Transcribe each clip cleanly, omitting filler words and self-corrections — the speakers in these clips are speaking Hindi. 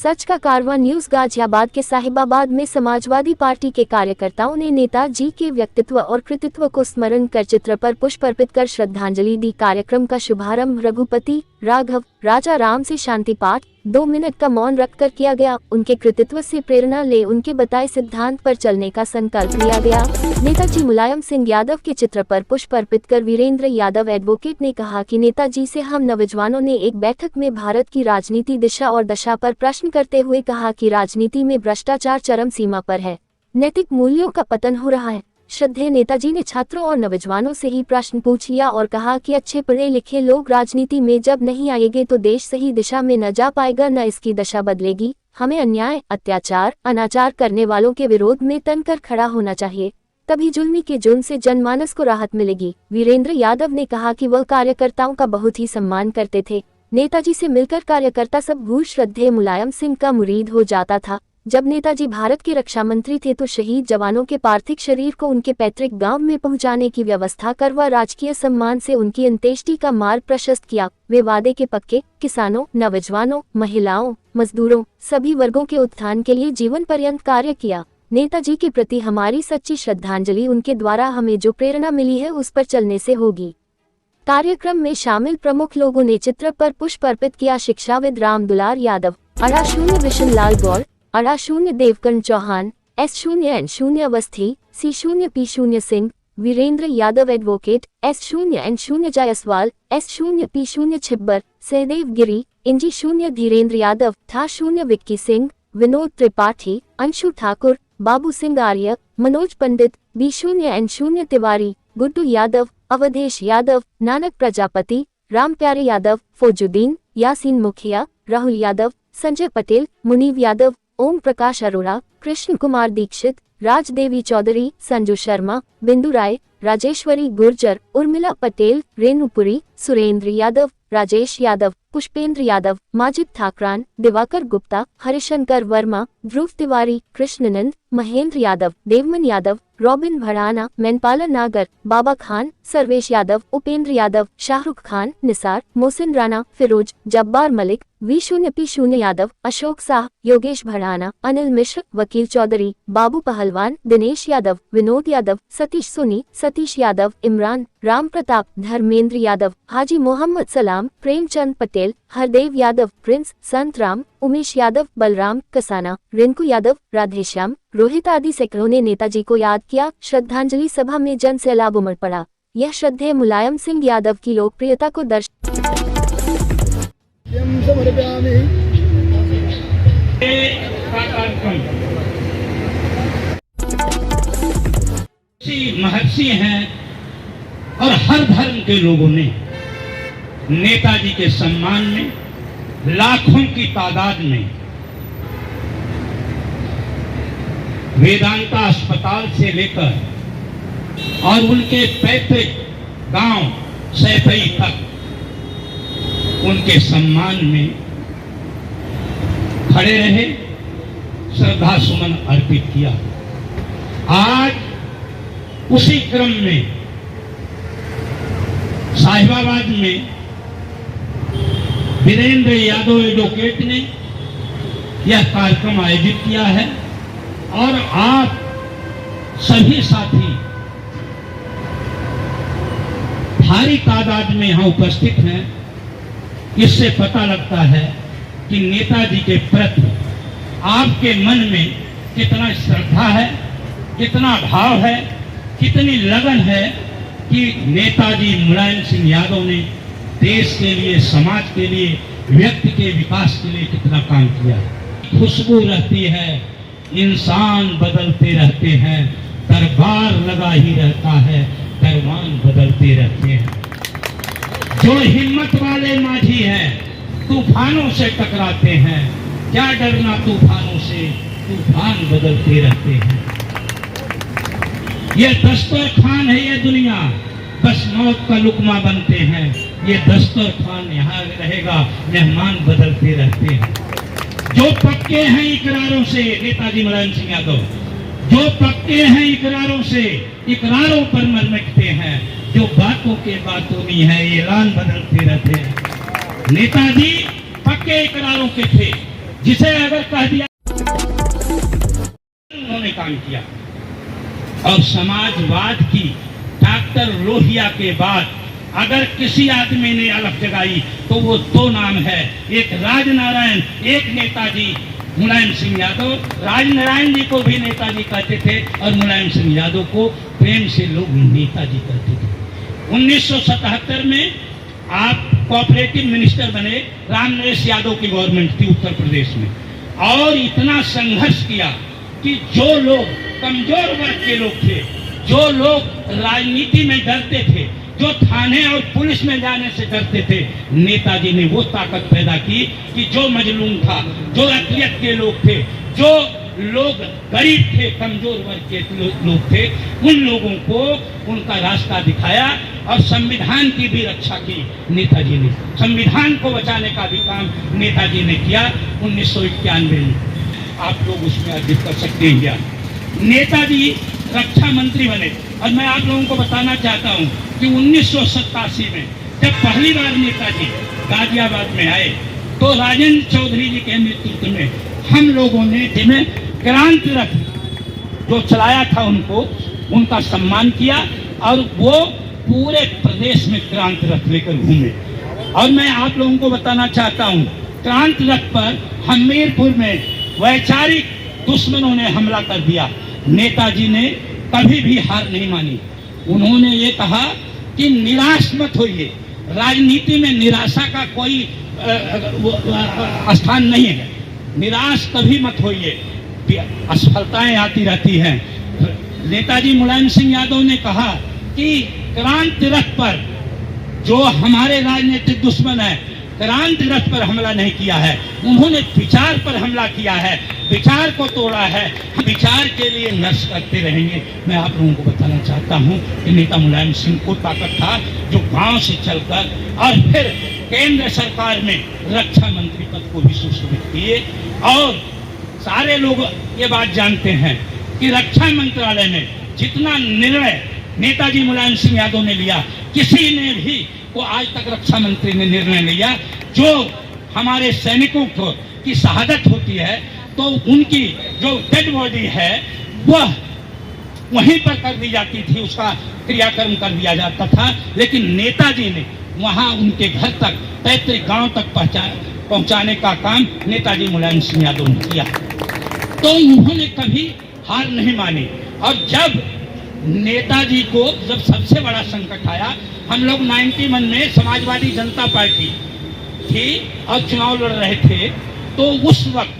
सच का कारवां न्यूज। गाजियाबाद के साहिबाबाद में समाजवादी पार्टी के कार्यकर्ताओं ने नेताजी के व्यक्तित्व और कृतित्व को स्मरण कर चित्र पर पुष्प अर्पित कर श्रद्धांजलि दी। कार्यक्रम का शुभारंभ रघुपति राघव राजा राम से शांति पाठ 2 मिनट का मौन रखकर किया गया। उनके कृतित्व से प्रेरणा ले उनके बताए सिद्धांत पर चलने का संकल्प लिया गया। नेताजी मुलायम सिंह यादव के चित्र पर पुष्प अर्पित कर वीरेंद्र यादव एडवोकेट ने कहा कि नेताजी से हम नौजवानों ने एक बैठक में भारत की राजनीति दिशा और दशा पर प्रश्न करते हुए कहा कि राजनीति में भ्रष्टाचार चरम सीमा पर है, नैतिक मूल्यों का पतन हो रहा है। श्रद्धेय नेताजी ने छात्रों और नौजवानों से ही प्रश्न पूछा और कहा कि अच्छे पढ़े लिखे लोग राजनीति में जब नहीं आएंगे तो देश सही दिशा में न जा पाएगा, न इसकी दशा बदलेगी। हमें अन्याय, अत्याचार, अनाचार करने वालों के विरोध में तनकर खड़ा होना चाहिए, तभी जुल्मी के जुर्म से जनमानस को राहत मिलेगी। वीरेंद्र यादव ने कहा कि वह कार्यकर्ताओं का बहुत ही सम्मान करते थे। नेताजी से मिलकर कार्यकर्ता सब भूल श्रद्धेय मुलायम सिंह का मुरीद हो जाता था। जब नेताजी भारत के रक्षा मंत्री थे तो शहीद जवानों के पार्थिव शरीर को उनके पैतृक गांव में पहुंचाने की व्यवस्था कर व राजकीय सम्मान से उनकी अंत्येष्टि का मार्ग प्रशस्त किया। वे वादे के पक्के, किसानों, नौजवानों, महिलाओं, मजदूरों, सभी वर्गों के उत्थान के लिए जीवन पर्यंत कार्य किया। नेताजी के प्रति हमारी सच्ची श्रद्धांजलि उनके द्वारा हमें जो प्रेरणा मिली है उस पर चलने से होगी। कार्यक्रम में शामिल प्रमुख लोगों ने चित्र पर पुष्प अर्पित किया। शिक्षाविद राम दुलार यादव, अड़ा 0 विशन लाल गौर, अड़ा 0 Devkaran Chauhan, S0 N0 Awasthi, C0 P0 Singh, Virendra Yadav advocate, S0 N0 Jaiswal, S0 P0 Chhibber, Sahdev Giri, engineer 0 Dhirendra Yadav, था 0 विक्की सिंह, विनोद त्रिपाठी, अंशु ठाकुर, बाबू सिंह आर्य, मनोज पंडित, B0 N0 तिवारी, गुड्डू यादव, अवधेश यादव, नानक प्रजापति, राम प्यारे यादव, फौजुद्दीन, यासीन मुखिया, राहुल यादव, संजय पटेल, मुनीव यादव, ओम प्रकाश अरोड़ा, कृष्ण कुमार दीक्षित, राजदेवी चौधरी, संजू शर्मा, बिंदु राय, राजेश्वरी गुर्जर, उर्मिला पटेल, रेणुपुरी, सुरेंद्र यादव, राजेश यादव, पुष्पेंद्र यादव, माजिद ठाकरान, दिवाकर गुप्ता, हरिशंकर वर्मा, ध्रुव तिवारी, कृष्णनंद, महेंद्र यादव, देवमन यादव, रॉबिन भड़ाना, मैनपाला नागर, बाबा खान, सर्वेश यादव, उपेंद्र यादव, शाहरुख खान, निसार, मोहसिन राणा, फिरोज, जब्बार मलिक, V0 P0 यादव, अशोक साह, योगेश भड़ाना, अनिल मिश्र, वकील चौधरी, बाबू पहलवान, दिनेश यादव, विनोद यादव, सतीश सोनी, सतीश यादव, इमरान, राम प्रताप, धर्मेंद्र यादव, हाजी मोहम्मद सलाम, प्रेमचंद पटेल, हरदेव यादव, प्रिंस, संत राम, उमेश यादव, बलराम कसाना, रिंकू यादव, राधेश्याम, रोहित आदि सैकड़ों ने नेताजी को याद किया। श्रद्धांजलि सभा में जन सैलाब उमड़ पड़ा। यह श्रद्धेय मुलायम सिंह यादव की लोकप्रियता को महर्षि हैं और हर धर्म के लोगों ने नेताजी के सम्मान में लाखों की तादाद में वेदांता अस्पताल से लेकर और उनके पैतृक गांव सैफई तक उनके सम्मान में खड़े रहे, श्रद्धा सुमन अर्पित किया। आज उसी क्रम में साहिबाबाद में वीरेंद्र यादव एडवोकेट ने यह कार्यक्रम आयोजित किया है और आप सभी साथी भारी तादाद में यहाँ उपस्थित हैं। इससे पता लगता है कि नेताजी के प्रति आपके मन में कितना श्रद्धा है, कितना भाव है, कितनी लगन है कि नेताजी मुलायम सिंह यादव ने देश के लिए, समाज के लिए, व्यक्ति के विकास के लिए कितना काम किया। खुशबू रहती है, इंसान बदलते रहते हैं, दरबार लगा ही रहता है, दरबान बदलते रहते हैं। जो हिम्मत वाले माझी हैं, तूफानों से टकराते हैं, क्या डरना तूफानों से, तूफान बदलते रहते हैं। ये दस्तरखान है ये दुनिया, बस मौत का लुकमा बनते हैं। ये दस्तरखान यहाँ रहेगा, मेहमान बदलते रहते हैं। जो पक्के हैं इकरारों से, नेताजी मुलायम सिंह यादव जो पक्के हैं इकरारों से, इकरारों पर मरमिटते हैं। जो बातों के बातों में है, ऐलान बदलते रहते हैं। नेताजी पक्के इकरारों के थे, जिसे अगर कह दिया उन्होंने काम किया। और समाजवाद की डॉक्टर लोहिया के बाद अगर किसी आदमी ने अलग जगाई तो वो दो नाम है, एक राजनारायण, एक नेताजी मुलायम सिंह यादव। राजनारायण जी को भी नेताजी कहते थे और मुलायम सिंह यादव को प्रेम से लोग नेताजी कहते थे। 1977 में आप कोऑपरेटिव मिनिस्टर बने, रामनरेश यादव की गवर्नमेंट थी उत्तर प्रदेश में, और इतना संघर्ष किया कि जो लोग कमजोर वर्ग के लोग थे, जो लोग राजनीति में डरते थे, जो थाने और पुलिस में जाने से डरते थे, नेताजी ने वो ताकत पैदा की कि जो मजलूम था, जो अक़लियत के लोग थे, जो लोग गरीब थे, कमजोर वर्ग के लोग थे, उन लोगों को उनका रास्ता दिखाया और संविधान की भी रक्षा की नेताजी ने। संविधान को बचाने का भी काम नेताजी ने किया 1991 में। आप लोग उसमें अर्जित कर सकते हैं क्या। नेताजी रक्षा मंत्री बने और मैं आप लोगों को बताना चाहता हूं कि 1987 में जब पहली बार नेताजी गाजियाबाद में आए तो राजेंद्र चौधरी जी के नेतृत्व में हम लोगों ने जिन्हें क्रांति रथ जो चलाया था उनका सम्मान किया और वो पूरे प्रदेश में क्रांति रथ लेकर घूमे। और मैं आप लोगों को बताना चाहता हूं, क्रांति रथ पर हमीरपुर में वैचारिक दुश्मनों ने हमला कर दिया। नेताजी ने कभी भी हार नहीं मानी। उन्होंने ये कहा कि निराश मत होइए, राजनीति में निराशा का कोई स्थान नहीं है, निराश कभी मत होइए, असफलताएं आती रहती हैं। नेताजी मुलायम सिंह यादव ने कहा कि क्रांति रथ पर जो हमारे राजनीतिक दुश्मन है, क्रांति रथ पर हमला नहीं किया है, उन्होंने विचार पर हमला किया है, विचार को तोड़ा है। हम विचार के लिए नर्स करते रहेंगे। मैं आप लोगों को बताना चाहता हूं कि नेता मुलायम सिंह को ताकत था जो गांव से चलकर और फिर केंद्र सरकार में रक्षा मंत्री पद को भी सुशोभित किए। और सारे लोग ये बात जानते हैं कि रक्षा मंत्रालय में जितना निर्णय नेताजी मुलायम सिंह यादव ने लिया, किसी ने भी को आज तक रक्षा मंत्री ने निर्णय लिया। जो हमारे सैनिकों को की शहादत होती है तो उनकी जो डेड बॉडी है वह वहीं पर कर दी जाती थी, उसका क्रियाक्रम कर दिया जाता था, लेकिन नेताजी ने वहां उनके घर तक, पैतृक गांव तक पहुंचाने का काम नेताजी मुलायम सिंह यादव ने किया। तो उन्होंने कभी हार नहीं मानी। और जब नेताजी को जब सबसे बड़ा संकट आया, हम लोग 91 में समाजवादी जनता पार्टी थी और चुनाव लड़ रहे थे, तो उस वक्त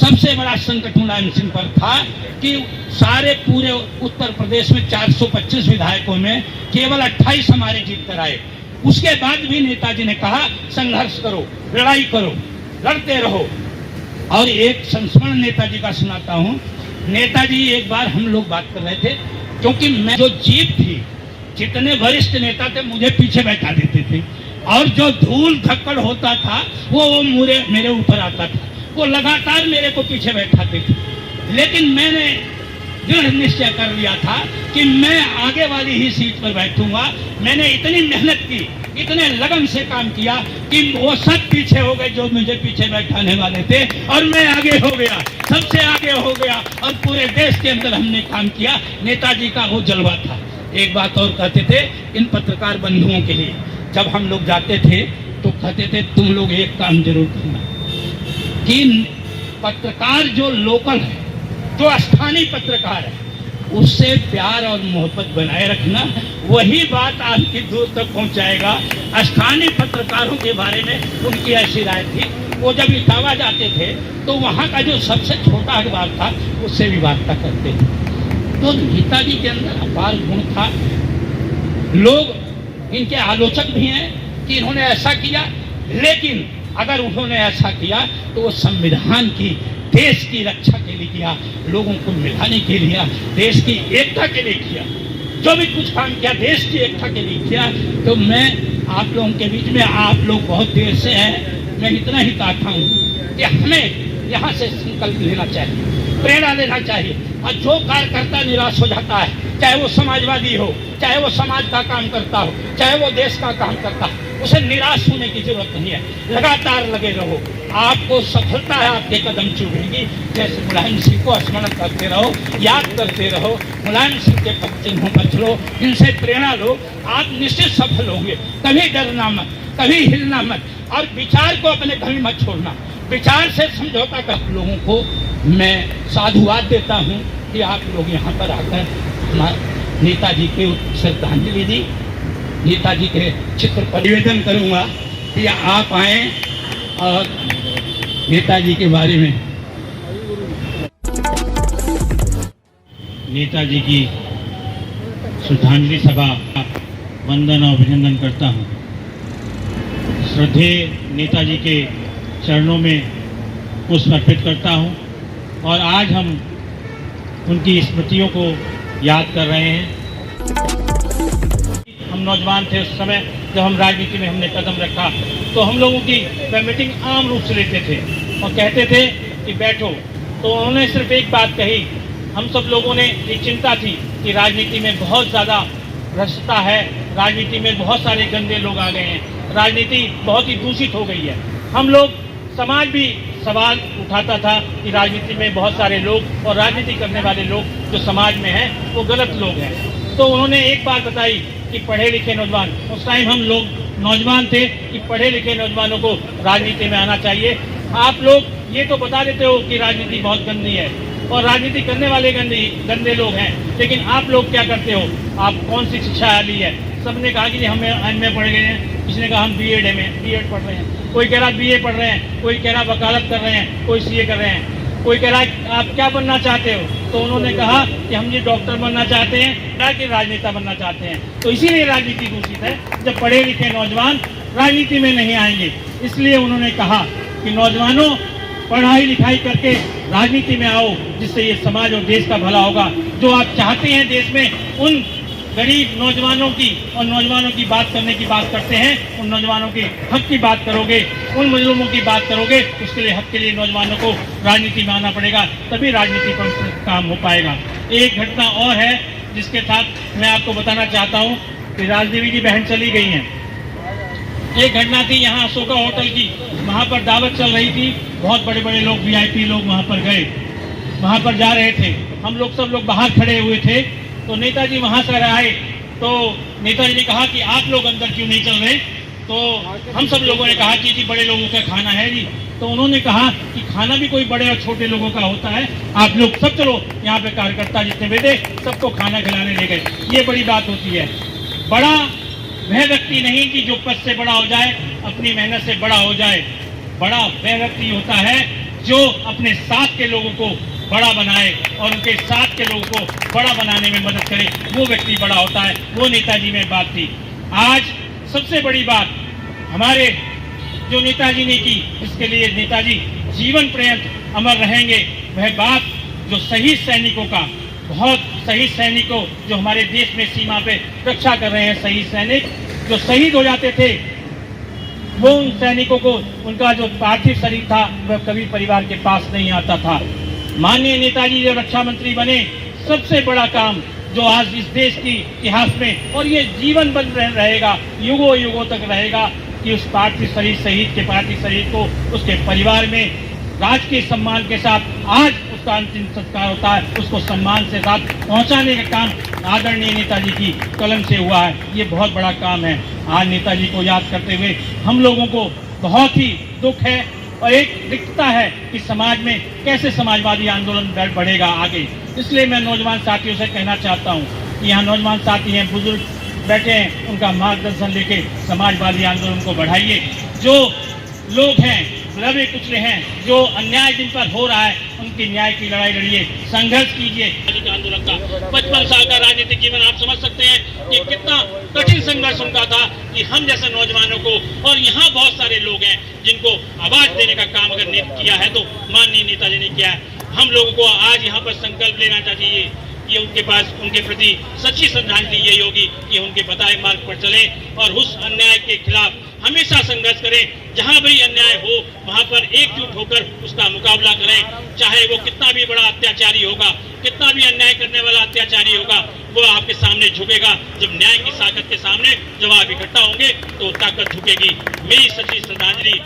सबसे बड़ा संकट मुलायम सिंह पर था कि सारे पूरे उत्तर प्रदेश में 425 विधायकों में केवल 28 हमारे जीत कर आए। उसके बाद भी नेताजी ने कहा संघर्ष करो, लड़ाई करो, लड़ते रहो। और एक संस्मरण नेताजी का सुनाता हूं। नेताजी एक बार हम लोग बात कर रहे थे, क्योंकि मैं जो जीप थी, जितने वरिष्ठ नेता थे मुझे पीछे बैठा देते थे और जो धूल धक्कड़ होता था वो मेरे ऊपर आता था, वो लगातार मेरे को पीछे बैठाते थे। लेकिन मैंने दृढ़ निश्चय कर लिया था कि मैं आगे वाली ही सीट पर बैठूंगा। मैंने इतनी मेहनत की, इतने लगन से काम किया कि वो सब पीछे हो गए जो मुझे पीछे बैठाने वाले थे, और मैं आगे हो गया, सबसे आगे हो गया। और पूरे देश के अंदर हमने काम किया। नेताजी का वो जलवा था। एक बात और कहते थे इन पत्रकार बंधुओं के लिए, जब हम लोग जाते थे तो कहते थे तुम लोग एक काम जरूर करना कि पत्रकार जो लोकल है, जो स्थानीय पत्रकार है, उससे प्यार और मोहब्बत बनाए रखना, वही बात आपकी दूर तक पहुंचाएगा। स्थानीय पत्रकारों के बारे में उनकी ऐसी राय थी, वो जब इटावा जाते थे तो वहाँ का जो सबसे छोटा अखबार था उससे भी वार्ता करते थे। तो नेताजी के अंदर अपार गुण था। लोग इनके आलोचक भी हैं कि इन्होंने ऐसा किया, लेकिन अगर उन्होंने ऐसा किया तो वो संविधान की, देश की रक्षा के लिए किया, लोगों को मिलाने के लिए, देश की एकता के लिए किया। जो भी कुछ काम किया देश की एकता के लिए किया। तो मैं आप लोगों के बीच में, आप लोग बहुत देर से हैं, मैं इतना ही कहता हूँ कि हमें यहाँ से संकल्प लेना चाहिए, प्रेरणा लेना चाहिए। और जो कार्यकर्ता निराश हो जाता है, चाहे वो समाजवादी हो, चाहे वो समाज का काम करता हो, चाहे वो देश का काम करता हो, उसे निराश होने की जरूरत नहीं है, लगातार लगे रहो, आपको सफलता है आपके कदम चूमेगी। जैसे मुलायम सिंह को स्मरण करते रहो, याद करते रहो, मुलायम सिंह के पद चिन्हों पर चलो, इनसे प्रेरणा लो, आप निश्चित सफल होंगे। कभी डरना मत, कभी हिलना मत, और विचार को अपने कभी मत छोड़ना। विचार से समझौता कर लोगों को मैं साधुवाद देता हूँ कि आप लोग यहाँ पर आकर नेताजी के श्रद्धांजलि दी। नेताजी के चित्र पर निवेदन करूँगा कि आप आए और नेताजी के बारे में, नेताजी की श्रद्धांजलि सभा वंदन और अभिनंदन करता हूँ। श्रद्धेय नेताजी के चरणों में पुष्प अर्पित करता हूँ और आज हम उनकी स्मृतियों को याद कर रहे हैं। हम नौजवान थे उस समय जब हम राजनीति में हमने कदम रखा, तो हम लोगों की वह मीटिंग आम रूप से लेते थे और कहते थे कि बैठो। तो उन्होंने सिर्फ एक बात कही, हम सब लोगों ने एक चिंता थी कि राजनीति में बहुत ज़्यादा भ्रष्टता है, राजनीति में बहुत सारे गंदे लोग आ गए हैं, राजनीति बहुत ही दूषित हो गई है। हम लोग, समाज भी सवाल उठाता था कि राजनीति में बहुत सारे लोग और राजनीति करने वाले लोग जो समाज में हैं वो गलत लोग हैं। तो उन्होंने एक बात बताई कि पढ़े लिखे नौजवान, उस टाइम हम लोग नौजवान थे, कि पढ़े लिखे नौजवानों को राजनीति में आना चाहिए। आप लोग ये तो बता देते हो कि राजनीति बहुत गंदी है और राजनीति करने वाले गंदे लोग हैं, लेकिन आप लोग क्या करते हो, आप कौन सी शिक्षा ली है? सबने कहा कि हम एमए पढ़ गए हैं, किसी ने कहा हम बीएड पढ़ रहे हैं, कोई कह रहा बीए पढ़ रहे हैं, कोई कह रहा वकालत कर रहे हैं, कोई सीए कर रहे हैं, कोई कह रहा आप क्या बनना चाहते हो? तो उन्होंने कहा कि हम ये डॉक्टर बनना चाहते हैं, ना कि राजनेता बनना चाहते हैं। तो इसीलिए राजनीति दूषित है, जब पढ़े लिखे नौजवान राजनीति में नहीं आएंगे। इसलिए उन्होंने कहा कि नौजवानों, पढ़ाई लिखाई करके राजनीति में आओ, जिससे ये समाज और देश का भला होगा। जो आप चाहते हैं देश में, उन गरीब नौजवानों की और नौजवानों की बात करने की बात करते हैं, उन नौजवानों के हक की बात करोगे, उन मजलूमों की बात करोगे, उसके लिए हक के लिए नौजवानों को राजनीति में आना पड़ेगा, तभी राजनीति पर काम हो पाएगा। एक घटना और है जिसके साथ मैं आपको बताना चाहता हूँ कि राजदेवी जी बहन चली गई हैं। एक घटना थी यहाँ अशोका होटल की, वहाँ पर दावत चल रही थी, बहुत बड़े बड़े लोग, वीआईपी लोग वहाँ पर गए, वहाँ पर जा रहे थे, हम लोग सब लोग बाहर खड़े हुए थे। तो नेताजी वहाँ से आए, तो नेताजी ने कहा कि आप लोग अंदर क्यों नहीं चल रहे? तो हम सब लोगों ने कहा कि जी बड़े लोगों का खाना है जी। तो उन्होंने कहा कि खाना भी कोई बड़े और छोटे लोगों का होता है, आप लोग सब चलो, यहाँ पे कार्यकर्ता जितने भी थे सबको खाना खिलाने ले गए। ये बड़ी बात होती है। बड़ा वह व्यक्ति नहीं कि जो पद से बड़ा हो जाए, अपनी मेहनत से बड़ा हो जाए। बड़ा वह व्यक्ति होता है जो अपने साथ के लोगों को बड़ा बनाए और उनके साथ के लोगों को बड़ा बनाने में मदद करे, वो व्यक्ति बड़ा होता है। वो नेताजी में बात थी। आज सबसे बड़ी बात हमारे जो नेताजी ने की, इसके लिए नेताजी जीवन पर्यंत अमर रहेंगे। वह बात जो शहीद सैनिकों का, बहुत शहीद सैनिकों जो हमारे देश में सीमा पे रक्षा कर रहे हैं, शहीद सैनिक जो शहीद हो जाते थे, वो उन सैनिकों को उनका जो पार्थिव शरीर था वह कभी परिवार के पास नहीं आता था। माननीय नेताजी जब रक्षा मंत्री बने, सबसे बड़ा काम जो आज इस देश की इतिहास में और ये जीवन बन रहेगा, युगों युगों तक रहेगा, कि उस पार्थिव शरीर, शहीद के पार्थिव शरीर को उसके परिवार में राजकीय सम्मान के साथ आज उसका अंतिम संस्कार होता है, उसको सम्मान से साथ पहुंचाने का काम आदरणीय नेताजी की कलम से हुआ है। ये बहुत बड़ा काम है। आज नेताजी को याद करते हुए हम लोगों को बहुत ही दुख है और एक रिक्तता है कि समाज में कैसे समाजवादी आंदोलन बढ़ेगा आगे। इसलिए मैं नौजवान साथियों से कहना चाहता हूँ कि यहाँ नौजवान साथी हैं, बुजुर्ग बैठे हैं, उनका मार्गदर्शन लेके समाजवादी आंदोलन को बढ़ाइए। जो लोग हैं दबे कुचले हैं, जो अन्याय जिन पर हो रहा है, उनकी न्याय की लड़ाई लड़िए, संघर्ष कीजिए। आंदोलन का 55 साल का राजनीतिक जीवन आप समझ सकते हैं कि कितना कठिन संघर्ष उनका था कि हम जैसे नौजवानों को, और यहाँ बहुत सारे लोग हैं जिनको आवाज देने का काम अगर किया है तो माननीय नेताजी ने किया है। हम लोगों को आज यहाँ पर संकल्प लेना चाहिए ये उनके पास उनके प्रति सच्ची श्रद्धांजलि यही होगी कि उनके बताए मार्ग पर चलें और उस अन्याय के खिलाफ हमेशा संघर्ष करें। जहां भी अन्याय हो वहां पर एकजुट होकर उसका मुकाबला करें, चाहे वो कितना भी बड़ा अत्याचारी होगा, कितना भी अन्याय करने वाला अत्याचारी होगा, वो आपके सामने झुकेगा। जब न्याय की ताकत के सामने जब आप इकट्ठा होंगे तो ताकत झुकेगी। मेरी सच्ची श्रद्धांजलि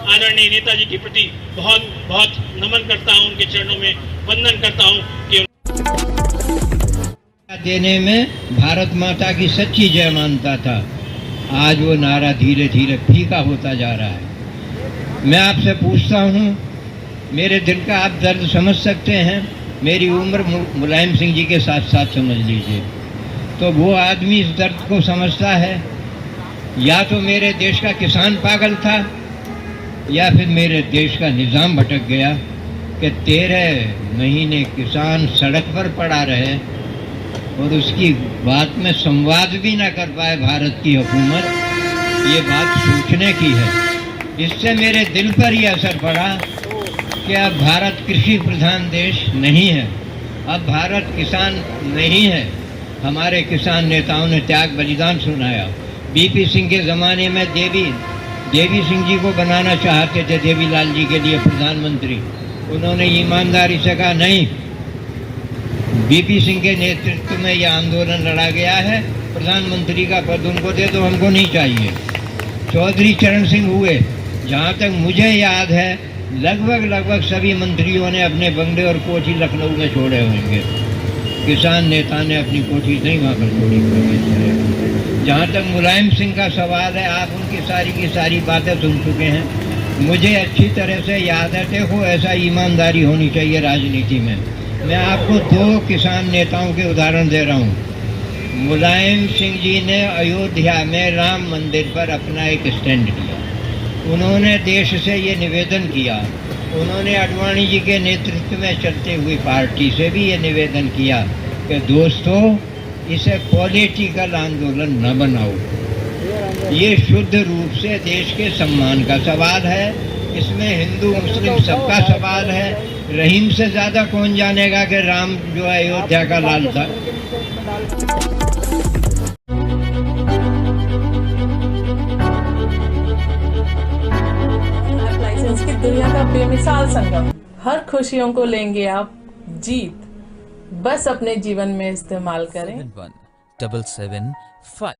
आदरणीय नेताजी के प्रति बहुत बहुत नमन करता हूं, उनके चरणों में वंदन करता हूं कि देने में भारत माता की सच्ची जय मानता था। आज वो नारा धीरे धीरे फीका होता जा रहा है। मैं आपसे पूछता हूँ, मेरे दिल का आप दर्द समझ सकते हैं? मेरी उम्र मुलायम सिंह जी के साथ साथ समझ लीजिए। तो वो आदमी इस दर्द को समझता है, या तो मेरे देश का किसान पागल था या फिर मेरे देश का निज़ाम भटक गया कि 13 महीने किसान सड़क पर पड़ा रहे और उसकी बात में संवाद भी ना कर पाए भारत की हुकूमत। ये बात सोचने की है। इससे मेरे दिल पर ही असर पड़ा कि अब भारत कृषि प्रधान देश नहीं है, अब भारत किसान नहीं है। हमारे किसान नेताओं ने त्याग बलिदान सुनाया। बीपी सिंह के ज़माने में देवी सिंह जी को बनाना चाहते थे देवीलाल जी के लिए प्रधानमंत्री। उन्होंने ईमानदारी से कहा नहीं, बीपी सिंह के नेतृत्व में यह आंदोलन लड़ा गया है, प्रधानमंत्री का पद उनको दे दो, हमको नहीं चाहिए। चौधरी चरण सिंह हुए। जहाँ तक मुझे याद है लगभग सभी मंत्रियों ने अपने बंगले और कोठी लखनऊ में छोड़े होंगे। किसान नेता ने अपनी कोठी नहीं वहाँ पर छोड़ी। जहाँ तक मुलायम सिंह का सवाल है, आप उनकी सारी की सारी बातें सुन चुके हैं। मुझे अच्छी तरह से याद है। देखो, ऐसा ईमानदारी होनी चाहिए राजनीति में। मैं आपको 2 किसान नेताओं के उदाहरण दे रहा हूँ। मुलायम सिंह जी ने अयोध्या में राम मंदिर पर अपना एक स्टैंड लिया। उन्होंने देश से ये निवेदन किया, उन्होंने आडवाणी जी के नेतृत्व में चलती हुई पार्टी से भी ये निवेदन किया कि दोस्तों, इसे पॉलिटिकल आंदोलन न बनाओ। ये शुद्ध रूप से देश के सम्मान का सवाल है। इसमें हिंदू मुस्लिम सबका सवाल है। रहीम से ज्यादा कौन जानेगा कि राम जो है अयोध्या का लाल था। लाइसेंस की दुनिया का बेमिसाल संगम। हर खुशियों को लेंगे आप जीत, बस अपने जीवन में इस्तेमाल करें। 71775